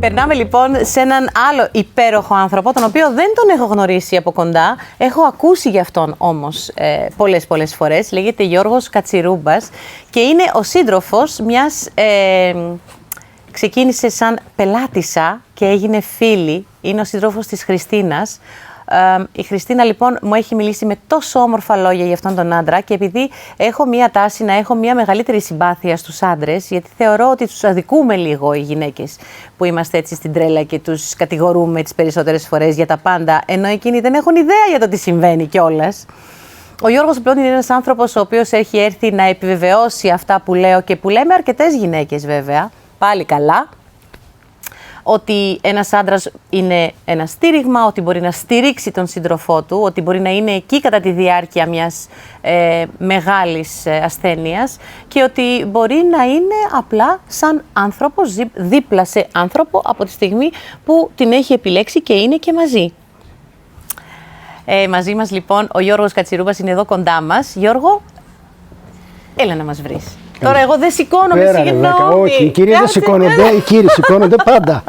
Περνάμε λοιπόν σε έναν άλλο υπέροχο άνθρωπο, τον οποίο δεν τον έχω γνωρίσει από κοντά. Έχω ακούσει για αυτόν όμως πολλές φορές. Λέγεται Γιώργος Κατσιρούμπας και είναι ο σύντροφος μιας... ξεκίνησε σαν πελάτησα και έγινε φίλη. Είναι ο σύντροφος της Χριστίνας. Η Χριστίνα λοιπόν μου έχει μιλήσει με τόσο όμορφα λόγια για αυτόν τον άντρα και επειδή έχω μία τάση να έχω μία μεγαλύτερη συμπάθεια στους άντρες, γιατί θεωρώ ότι τους αδικούμε λίγο οι γυναίκες που είμαστε έτσι στην τρέλα και τους κατηγορούμε τις περισσότερες φορές για τα πάντα, ενώ εκείνοι δεν έχουν ιδέα για το τι συμβαίνει κιόλας. Ο Γιώργος πλέον είναι ένας άνθρωπος ο οποίος έχει έρθει να επιβεβαιώσει αυτά που λέω και που λέμε αρκετές γυναίκες βέβαια, πάλι καλά. Ότι ένας άντρας είναι ένα στήριγμα, ότι μπορεί να στηρίξει τον σύντροφό του, ότι μπορεί να είναι εκεί κατά τη διάρκεια μιας μεγάλης ασθένειας και ότι μπορεί να είναι απλά σαν άνθρωπος δίπλα σε άνθρωπο από τη στιγμή που την έχει επιλέξει και είναι και μαζί. Μαζί μας λοιπόν ο Γιώργος Κατσιρούμπας είναι εδώ κοντά μας. Γιώργο, έλα να μας βρεις. Τώρα εγώ δεν σηκώνομαι, συγγνώμη. Όχι, οι κύριοι δεν σηκώνονται, οι κύριοι σηκώνονται πάντα.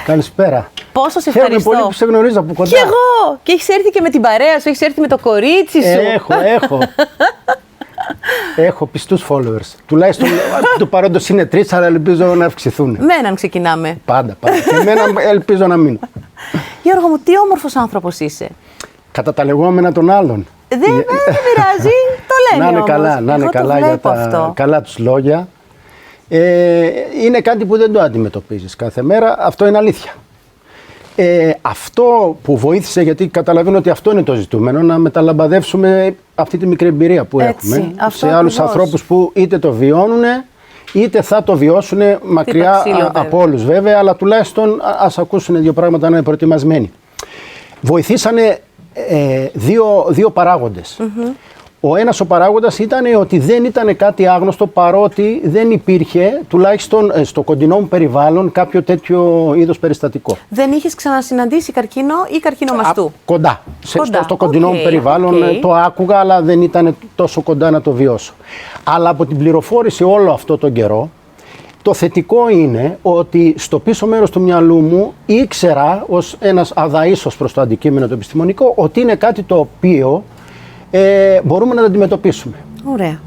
Καλησπέρα. Πόσο σε ευχαριστώ. Πολύ που σε γνωρίζω από κοντά. Κι εγώ! Και έχεις έρθει και με την παρέα σου, έχεις έρθει με το κορίτσι σου. Έχω πιστούς followers. Τουλάχιστον του παρόντος είναι 3, αλλά ελπίζω να αυξηθούν. Με έναν ξεκινάμε. Πάντα. Και εμένα ελπίζω να μείνω. Γιώργο μου, τι όμορφος άνθρωπος είσαι. Κατά τα λεγόμενα των άλλων. Δεν πειράζει, το λένε όμως. Να είναι καλά για τα καλά τους λόγια. Είναι κάτι που δεν το αντιμετωπίζεις κάθε μέρα, αυτό είναι αλήθεια. Αυτό που βοήθησε, γιατί καταλαβαίνω ότι αυτό είναι το ζητούμενο, να μεταλαμπαδεύσουμε αυτή τη μικρή εμπειρία που έχουμε σε άλλους ανθρώπους που είτε το βιώνουν, είτε θα το βιώσουν μακριά από όλους βέβαια, αλλά τουλάχιστον ας ακούσουν δύο πράγματα να είναι προετοιμασμένοι. Βοηθήσανε δύο παράγοντες. Ο ένας ο παράγοντας ήταν ότι δεν ήταν κάτι άγνωστο, παρότι δεν υπήρχε, τουλάχιστον στο κοντινό μου περιβάλλον, κάποιο τέτοιο είδος περιστατικό. Δεν είχες ξανασυναντήσει καρκίνο ή καρκινομαστού? Κοντά. Στο κοντινό μου περιβάλλον το άκουγα, αλλά δεν ήταν τόσο κοντά να το βιώσω. Αλλά από την πληροφόρηση όλο αυτό τον καιρό, το θετικό είναι ότι στο πίσω μέρος του μυαλού μου ήξερα, ως ένας αδαΐσος προς το αντικείμενο το επιστημονικό, ότι είναι κάτι το οποίο μπορούμε να το αντιμετωπίσουμε. Ωραία.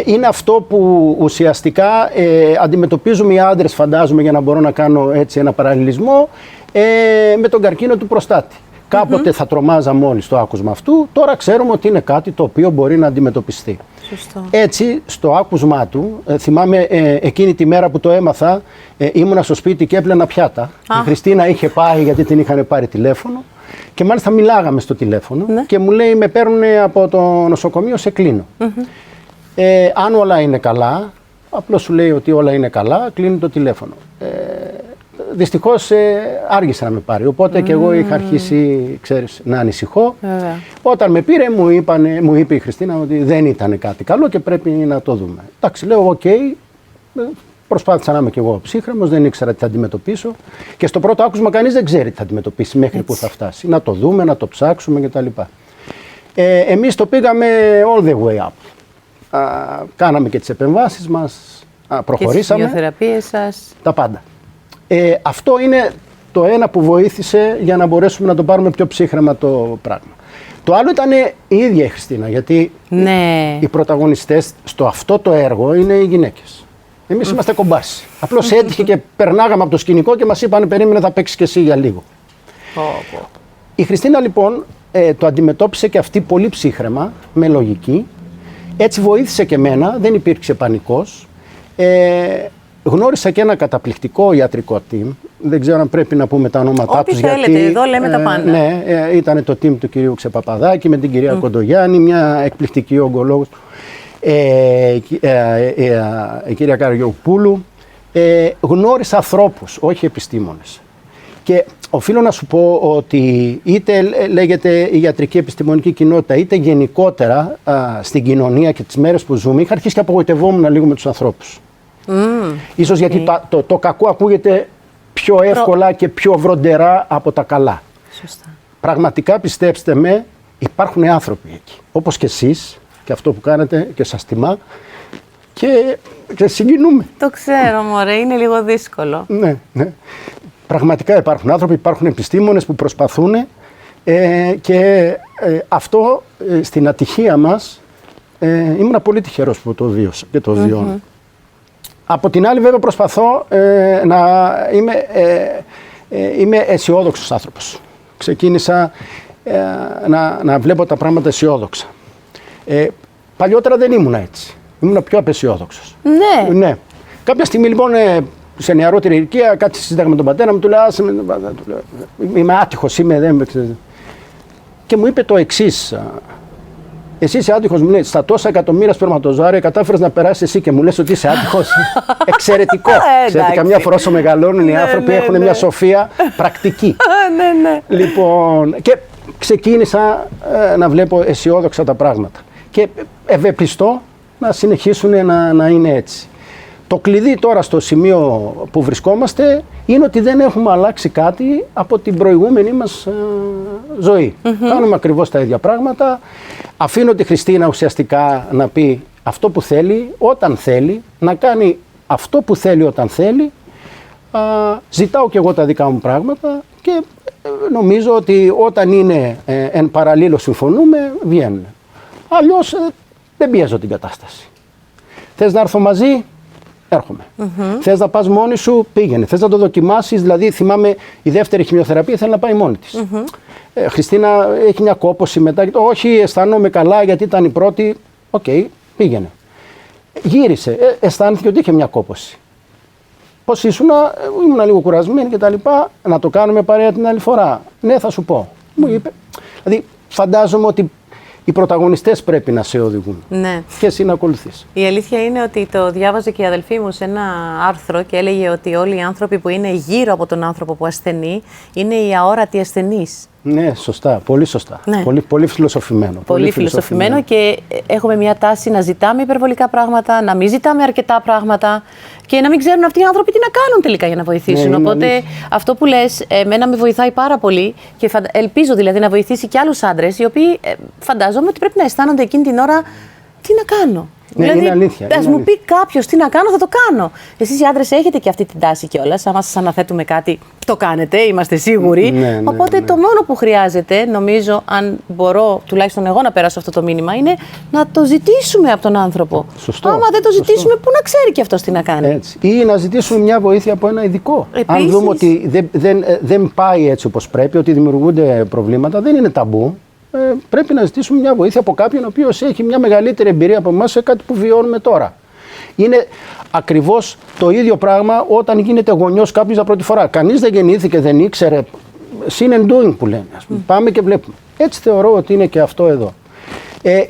Είναι αυτό που ουσιαστικά αντιμετωπίζουμε οι άντρες, φαντάζομαι, για να μπορώ να κάνω έτσι ένα παραλληλισμό, με τον καρκίνο του προστάτη. Κάποτε θα τρομάζαμε όλοι στο άκουσμα αυτού, τώρα ξέρουμε ότι είναι κάτι το οποίο μπορεί να αντιμετωπιστεί. Σωστό. Έτσι, στο άκουσμά του, θυμάμαι εκείνη τη μέρα που το έμαθα, ήμουνα στο σπίτι και έπλαινα πιάτα. Η Χριστίνα είχε πάει, γιατί την είχαν πάρει τηλέφωνο, και μάλιστα μιλάγαμε στο τηλέφωνο και μου λέει, με παίρνουν από το νοσοκομείο, σε κλείνω. Αν όλα είναι καλά, απλώς σου λέει ότι όλα είναι καλά, κλείνει το τηλέφωνο. Δυστυχώς άργησε να με πάρει, οπότε και εγώ είχα αρχίσει, ξέρεις, να ανησυχώ. Όταν με πήρε μου είπε η Χριστίνα ότι δεν ήταν κάτι καλό και πρέπει να το δούμε. Εντάξει, λέω οκ, προσπάθησα να είμαι κι εγώ ψύχρεμος, δεν ήξερα τι θα αντιμετωπίσω και στο πρώτο άκουσμα κανείς δεν ξέρει τι θα αντιμετωπίσει μέχρι που θα φτάσει. Να το δούμε, να το ψάξουμε κτλ. Εμείς το πήγαμε all the way up. Κάναμε και τις επεμβάσεις μας, προχωρήσαμε. Και τις φυσιοθεραπείες σας. Τα πάντα. Αυτό είναι το ένα που βοήθησε για να μπορέσουμε να το πάρουμε πιο ψύχρεμα το πράγμα. Το άλλο ήταν η ίδια η Χριστίνα, γιατί οι πρωταγωνιστές στο αυτό το έργο είναι οι γυναίκες. Εμείς είμαστε κομπάρσι. Απλώς έτυχε και περνάγαμε από το σκηνικό και μας είπαν, περίμενε, θα παίξεις και εσύ για λίγο. Η Χριστίνα λοιπόν το αντιμετώπισε και αυτή πολύ ψύχρεμα, με λογική. Έτσι βοήθησε και εμένα, δεν υπήρξε πανικός. Γνώρισα και ένα καταπληκτικό ιατρικό team. Δεν ξέρω αν πρέπει να πούμε τα ονόματά τους. Ό,τι θέλετε, εδώ λέμε τα πάντα. Ναι, ήταν το team του κυρίου Ξεπαπαδάκη με την κυρία Κοντογιάννη, μια εκπληκτική ογκολόγος, η κυρία Καριοπούλου. Γνώρισα ανθρώπους, όχι επιστήμονες. Και οφείλω να σου πω ότι είτε λέγεται η ιατρική επιστημονική κοινότητα, είτε γενικότερα στην κοινωνία και τις μέρες που ζούμε, είχα αρχίσει και απογοητευόμουν λίγο με τους ανθρώπους. Ίσως γιατί το κακό ακούγεται πιο εύκολα και πιο βροντερά από τα καλά. Σωστά. Πραγματικά, πιστέψτε με, υπάρχουν άνθρωποι εκεί. Όπως και εσείς, και αυτό που κάνετε και σας τιμά, και συγκινούμε. Το ξέρω, μωρέ, είναι λίγο δύσκολο. Ναι, ναι. Πραγματικά υπάρχουν άνθρωποι, υπάρχουν επιστήμονες που προσπαθούν και αυτό στην ατυχία μας ήμουν πολύ τυχερός που το βίωσα και το βιώνω. Από την άλλη βέβαια προσπαθώ να είμαι αισιόδοξος άνθρωπος. Ξεκίνησα να βλέπω τα πράγματα αισιόδοξα. Παλιότερα δεν ήμουν έτσι. Ήμουν πιο απεσιόδοξος. Ναι. Ναι. Κάποια στιγμή λοιπόν σε νεαρότερη ηλικία κάτι συζήταγα με τον πατέρα μου, του λέω είμαι άτυχος, και μου είπε το εξής. Εσύ είσαι άτυχος, μου λέει, στα τόσα εκατομμύρια σπερματοζωάρια κατάφερες να περάσεις εσύ και μου λες ότι είσαι άτυχος. Εξαιρετικό. Ξέρετε, καμιά φορά όσο μεγαλώνουν οι άνθρωποι έχουν μια σοφία πρακτική. Λοιπόν, και ξεκίνησα να βλέπω αισιόδοξα τα πράγματα. Και ευεπιστώ να συνεχίσουν να είναι έτσι. Το κλειδί τώρα στο σημείο που βρισκόμαστε είναι ότι δεν έχουμε αλλάξει κάτι από την προηγούμενη μας ζωή. Κάνουμε ακριβώς τα ίδια πράγματα. Αφήνω τη Χριστίνα ουσιαστικά να πει αυτό που θέλει, όταν θέλει, να κάνει αυτό που θέλει όταν θέλει. Ζητάω και εγώ τα δικά μου πράγματα και νομίζω ότι όταν είναι εν παραλίλω συμφωνούμε, βγαίνουν. Αλλιώς δεν πιέζω την κατάσταση. Θες να έρθω μαζί? Έρχομαι. Θες να πας μόνη σου? Πήγαινε. Θες να το δοκιμάσεις? Δηλαδή, θυμάμαι η δεύτερη χημειοθεραπεία θέλει να πάει μόνη της. Χριστίνα έχει μια κόπωση μετά. Όχι, αισθάνομαι καλά γιατί ήταν η πρώτη. Οκ, πήγαινε. Γύρισε. Αισθάνθηκε ότι είχε μια κόπωση. Πώς ήμουν λίγο κουρασμένη και τα λοιπά. Να το κάνουμε παρέα την άλλη φορά. Ναι, θα σου πω. Μου είπε. Δηλαδή, φαντάζομαι ότι οι πρωταγωνιστές πρέπει να σε οδηγούν. Ναι. Και εσύ να ακολουθείς. Η αλήθεια είναι ότι το διάβαζε και η αδελφή μου σε ένα άρθρο και έλεγε ότι όλοι οι άνθρωποι που είναι γύρω από τον άνθρωπο που ασθενεί είναι οι αόρατοι ασθενείς. Ναι, σωστά. Πολύ σωστά. Ναι. Πολύ φιλοσοφημένο. Πολύ φιλοσοφημένο και έχουμε μια τάση να ζητάμε υπερβολικά πράγματα, να μην ζητάμε αρκετά πράγματα και να μην ξέρουν αυτοί οι άνθρωποι τι να κάνουν τελικά για να βοηθήσουν. Ναι, οπότε αυτό που λες, εμένα με βοηθάει πάρα πολύ και ελπίζω δηλαδή να βοηθήσει και άλλους άντρες, οι οποίοι φαντάζομαι ότι πρέπει να αισθάνονται εκείνη την ώρα τι να κάνω. Ναι, δηλαδή, είναι αλήθεια. Ας μου πει κάποιος τι να κάνω, θα το κάνω. Εσείς οι άντρες έχετε και αυτή την τάση κιόλας. Άμα σας αναθέτουμε κάτι, το κάνετε, είμαστε σίγουροι. Οπότε το μόνο που χρειάζεται, νομίζω, αν μπορώ τουλάχιστον εγώ να περάσω αυτό το μήνυμα, είναι να το ζητήσουμε από τον άνθρωπο. Σωστό. Άμα δεν το ζητήσουμε, πού να ξέρει κι αυτός τι να κάνει. Έτσι. Ή να ζητήσουμε μια βοήθεια από ένα ειδικό. Επίσης, αν δούμε ότι δεν πάει έτσι όπως πρέπει, ότι δημιουργούνται προβλήματα, δεν είναι ταμπού. Πρέπει να ζητήσουμε μια βοήθεια από κάποιον ο οποίος έχει μια μεγαλύτερη εμπειρία από εμάς σε κάτι που βιώνουμε τώρα. Είναι ακριβώς το ίδιο πράγμα όταν γίνεται γονιός κάποιος για πρώτη φορά. Κανείς δεν γεννήθηκε, δεν ήξερε. Seen and doing που λένε. Πάμε και βλέπουμε. Έτσι θεωρώ ότι είναι και αυτό εδώ.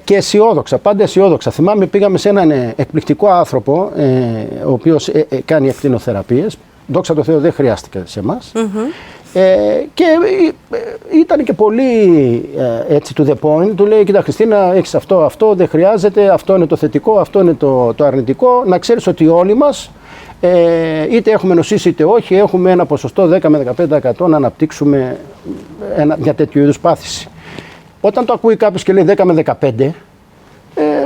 Και αισιόδοξα, πάντα αισιόδοξα. Θυμάμαι πήγαμε σε έναν εκπληκτικό άνθρωπο, ο οποίος κάνει ακτινοθεραπείες. Δόξα τω Θεώ δεν χρειάστηκε σε εμάς. Και ήταν και πολύ έτσι to the point. Του λέει: κοίτα Χριστίνα, έχεις αυτό, δεν χρειάζεται, αυτό είναι το θετικό, αυτό είναι το αρνητικό. Να ξέρεις ότι όλοι μας, είτε έχουμε νοσήσει είτε όχι, έχουμε ένα ποσοστό 10 με 15% να αναπτύξουμε μια τέτοιου είδους πάθηση. Όταν το ακούει κάποιος και λέει 10 με 15,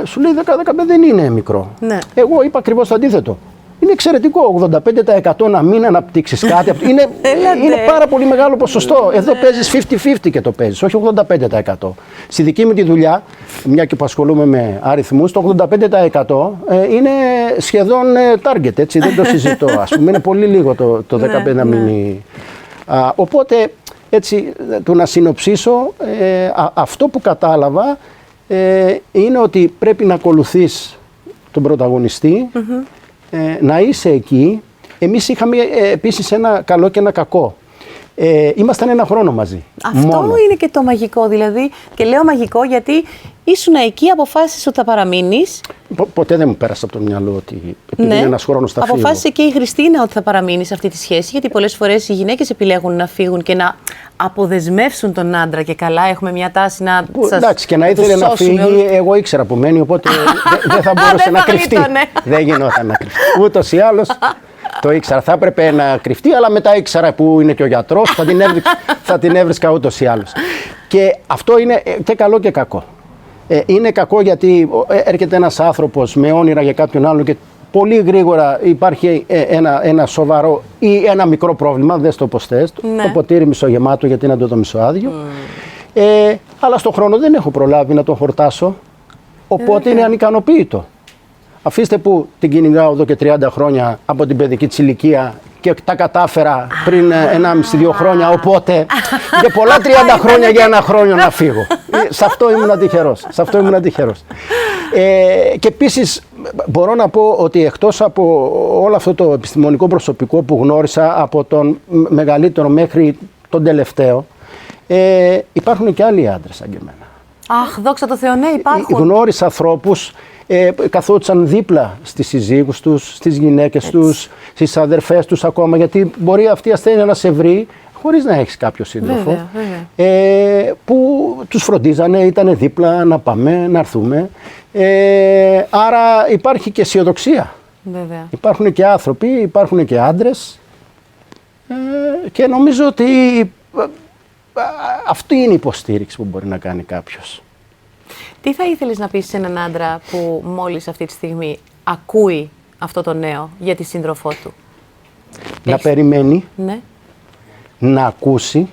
σου λέει 10-15 δεν είναι μικρό. Ναι. Εγώ είπα ακριβώς το αντίθετο. Είναι εξαιρετικό 85% να μην αναπτύξεις κάτι. Είναι πάρα πολύ μεγάλο ποσοστό. Εδώ παίζεις 50-50 και το παίζεις, όχι 85%. Στη δική μου τη δουλειά, μια και που ασχολούμαι με αριθμούς, το 85% είναι σχεδόν target, έτσι, δεν το συζητώ. Ας πούμε, είναι πολύ λίγο το 15% να μείνει. Οπότε, έτσι, του να συνοψίσω, αυτό που κατάλαβα είναι ότι πρέπει να ακολουθείς τον πρωταγωνιστή, να είσαι εκεί. Εμείς είχαμε επίσης ένα καλό και ένα κακό. Ήμασταν ένα χρόνο μαζί. Αυτό είναι και το μαγικό, δηλαδή. Και λέω μαγικό γιατί ήσουν εκεί, αποφάσισες ότι θα παραμείνεις. Ποτέ δεν μου πέρασε από το μυαλό ότι επειδή είναι ένας χρόνος θα φύγω. Αποφάσισε και η Χριστίνα ότι θα παραμείνει σε αυτή τη σχέση, γιατί πολλές φορές οι γυναίκες επιλέγουν να φύγουν και να αποδεσμεύσουν τον άντρα. Και καλά, έχουμε μια τάση να. Εντάξει, και να ήθελε να φύγει, εγώ ήξερα που μένει, οπότε δεν θα μπορούσε να κρυφτεί. Δεν γινόταν να κρυφτεί. Ούτως ή άλλως. Το ήξερα, θα έπρεπε να κρυφτεί, αλλά μετά ήξερα που είναι και ο γιατρός, θα την έβρισκα ούτως ή άλλως. Και αυτό είναι και καλό και κακό. Είναι κακό γιατί έρχεται ένας άνθρωπος με όνειρα για κάποιον άλλον και πολύ γρήγορα υπάρχει ένα σοβαρό ή ένα μικρό πρόβλημα, δες το πως θες, Ναι. το ποτήρι μισογεμάτο γιατί να το μισοάδιο. Αλλά στον χρόνο δεν έχω προλάβει να το χορτάσω, οπότε είναι ανικανοποίητο. Αφήστε που την κυνηγάω εδώ και 30 χρόνια από την παιδική της ηλικία και τα κατάφερα πριν 1,5-2 χρόνια, οπότε και πολλά 30 χρόνια για ένα χρόνο να φύγω. Σε αυτό ήμουν τυχερός. Και επίσης μπορώ να πω ότι εκτός από όλο αυτό το επιστημονικό προσωπικό που γνώρισα από τον μεγαλύτερο μέχρι τον τελευταίο, υπάρχουν και άλλοι άντρες σαν και εμένα. Αχ, δόξα τω Θεώ, ναι, υπάρχουν. Γνώρισα ανθρώπους, καθόντουσαν δίπλα στις συζύγους τους, στις γυναίκες τους, στις αδερφές τους ακόμα, γιατί μπορεί αυτή η ασθένεια να σε βρει χωρίς να έχεις κάποιο σύντροφο, που τους φροντίζανε, ήταν δίπλα να πάμε, να έρθουμε. Άρα υπάρχει και αισιοδοξία. Βέβαια. Υπάρχουν και άνθρωποι, υπάρχουν και άντρες και νομίζω ότι αυτή είναι η υποστήριξη που μπορεί να κάνει κάποιος. Τι θα ήθελες να πεις σε έναν άντρα που μόλις αυτή τη στιγμή ακούει αυτό το νέο για τη σύντροφό του? Να περιμένει, Ναι. να ακούσει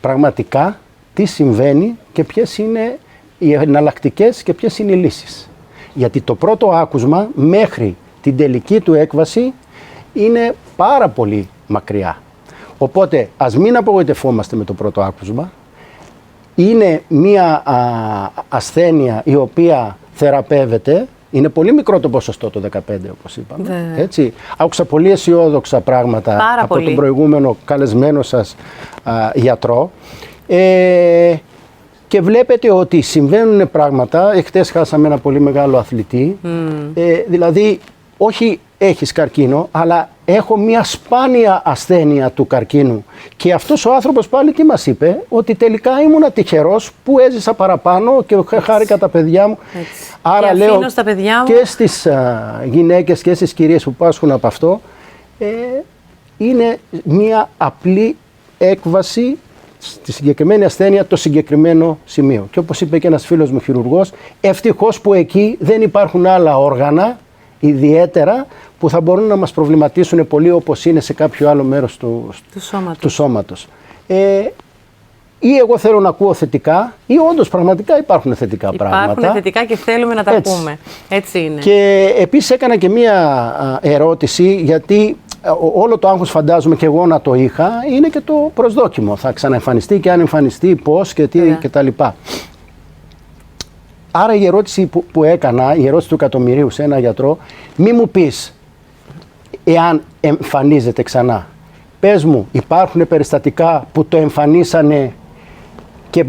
πραγματικά τι συμβαίνει και ποιες είναι οι εναλλακτικές και ποιες είναι οι λύσεις. Γιατί το πρώτο άκουσμα μέχρι την τελική του έκβαση είναι πάρα πολύ μακριά. Οπότε ας μην απογοητευόμαστε με το πρώτο άκουσμα. Είναι μία ασθένεια η οποία θεραπεύεται. Είναι πολύ μικρό το ποσοστό το 15 όπως είπαμε. Έτσι. Άκουσα πολύ αισιόδοξα πράγματα από τον προηγούμενο καλεσμένο σας γιατρό. Και βλέπετε ότι συμβαίνουν πράγματα. Εχθές χάσαμε ένα πολύ μεγάλο αθλητή. Δηλαδή όχι έχεις καρκίνο, αλλά έχω μια σπάνια ασθένεια του καρκίνου. Και αυτός ο άνθρωπος πάλι τι μας είπε? Ότι τελικά ήμουνα τυχερός που έζησα παραπάνω και χάρηκα τα παιδιά μου. Έτσι. Άρα και λέω στα παιδιά μου. και στις γυναίκες και στις κυρίες που πάσχουν από αυτό, είναι μια απλή έκβαση στη συγκεκριμένη ασθένεια το συγκεκριμένο σημείο. Και όπως είπε και ένας φίλος μου χειρουργός, ευτυχώς που εκεί δεν υπάρχουν άλλα όργανα ιδιαίτερα που θα μπορούν να μας προβληματίσουν πολύ όπως είναι σε κάποιο άλλο μέρος του σώματος. Ή εγώ θέλω να ακούω θετικά ή όντως πραγματικά υπάρχουν θετικά πράγματα. Υπάρχουν θετικά και θέλουμε να τα πούμε. Έτσι είναι. Και επίσης έκανα και μία ερώτηση, γιατί όλο το άγχος φαντάζομαι και εγώ να το είχα, είναι και το προσδόκιμο. Θα ξαναεμφανιστεί και αν εμφανιστεί πώς και τι και τα λοιπά. Άρα η ερώτηση που έκανα, η ερώτηση του εκατομμυρίου σε έναν γιατρό, μη μου πεις εάν εμφανίζεται ξανά. Πες μου, υπάρχουν περιστατικά που το εμφανίσανε και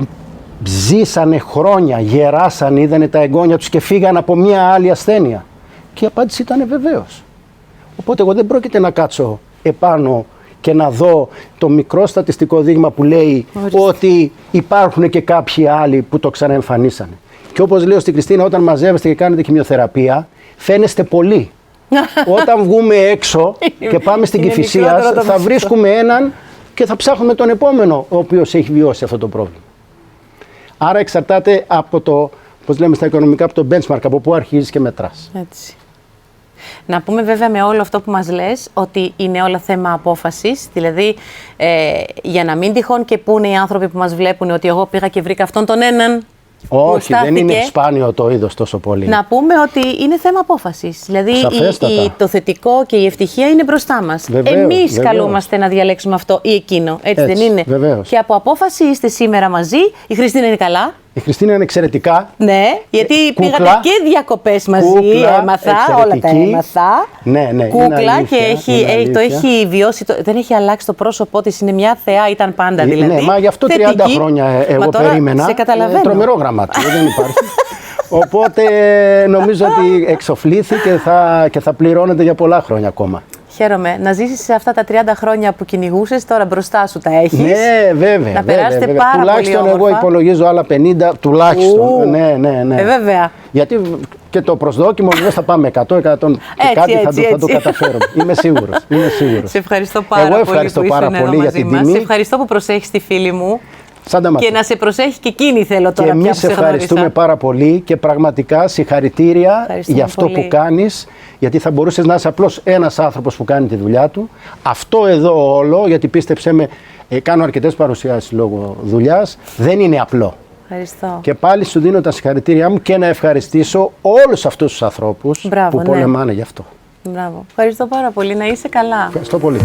ζήσανε χρόνια, γεράσανε, είδανε τα εγγόνια τους και φύγαν από μια άλλη ασθένεια? Και η απάντηση ήταν βεβαίως. Οπότε εγώ δεν πρόκειται να κάτσω επάνω και να δω το μικρό στατιστικό δείγμα που λέει ότι υπάρχουν και κάποιοι άλλοι που το ξαναεμφανίσανε. Και όπως λέω στην Κριστίνα, όταν μαζεύεστε και κάνετε χημειοθεραπεία, φαίνεστε πολλοί. Όταν βγούμε έξω και πάμε στην Κηφισίας, θα βρίσκουμε έναν και θα ψάχνουμε τον επόμενο, ο οποίος έχει βιώσει αυτό το πρόβλημα. Άρα εξαρτάται από το, πώς λέμε στα οικονομικά, από το benchmark, από πού αρχίζεις και μετράς. Έτσι. Να πούμε βέβαια με όλο αυτό που μας λες ότι είναι όλα θέμα απόφασης, δηλαδή για να μην τυχόν και πούνε οι άνθρωποι που μας βλέπουν ότι εγώ πήγα και βρήκα αυτόν τον έναν. Όχι, δεν είναι σπάνιο το είδος τόσο πολύ. Να πούμε ότι είναι θέμα απόφασης. Δηλαδή το θετικό και η ευτυχία είναι μπροστά μας. Εμείς καλούμαστε να διαλέξουμε αυτό ή εκείνο. Έτσι δεν είναι? Βεβαίως. Και από απόφαση είστε σήμερα μαζί. Η Χριστίνα είναι καλά. Η Χριστίνα είναι εξαιρετικά. Ναι, γιατί πήγατε και διακοπές μαζί. Έμαθα, όλα τα έμαθα. Ναι, κούκλα και το έχει βιώσει. Δεν έχει αλλάξει το πρόσωπό της. Είναι μια θεά, ήταν πάντα δηλαδή. Ναι, μα γι' αυτό 30 χρόνια εγώ περίμενα. Σε καταλαβαίνω. Τρομερό γραμμάτιο, δεν υπάρχει. Οπότε νομίζω ότι εξοφλήθη και θα πληρώνεται για πολλά χρόνια ακόμα. Χαίρομαι. Να ζήσεις σε αυτά τα 30 χρόνια που κυνηγούσες, τώρα μπροστά σου τα έχεις. Ναι, βέβαια. Να περάσετε πάρα τουλάχιστον πολύ όμορφα. Εγώ υπολογίζω άλλα 50, τουλάχιστον. Ναι. Βέβαια. Γιατί και το προσδόκιμο δεν θα πάμε 100 και κάτι θα το καταφέρουμε. Είμαι σίγουρος. Σε ευχαριστώ πάρα πολύ που ήσουν εδώ μαζί μας. Σε ευχαριστώ που προσέχεις τη φίλη μου. Σαν τα μάτια. Και να σε προσέχει και εκείνη, θέλω τώρα και πια που εμείς σε ευχαριστούμε γνώρισα. πάρα πολύ και πραγματικά συγχαρητήρια Ευχαριστούμε για αυτό πολύ. που κάνεις, γιατί θα μπορούσες να είσαι απλώς ένας άνθρωπος που κάνει τη δουλειά του. Αυτό εδώ όλο, γιατί πίστεψέ με, κάνω αρκετές παρουσιάσεις λόγω δουλειάς, δεν είναι απλό. Ευχαριστώ. Και πάλι σου δίνω τα συγχαρητήριά μου και να ευχαριστήσω όλους αυτούς τους ανθρώπους Μπράβο, που ναι. πολεμάνε γι' αυτό. Μπράβο. Ευχαριστώ πάρα πολύ. Να είσαι καλά. Ευχαριστώ πολύ.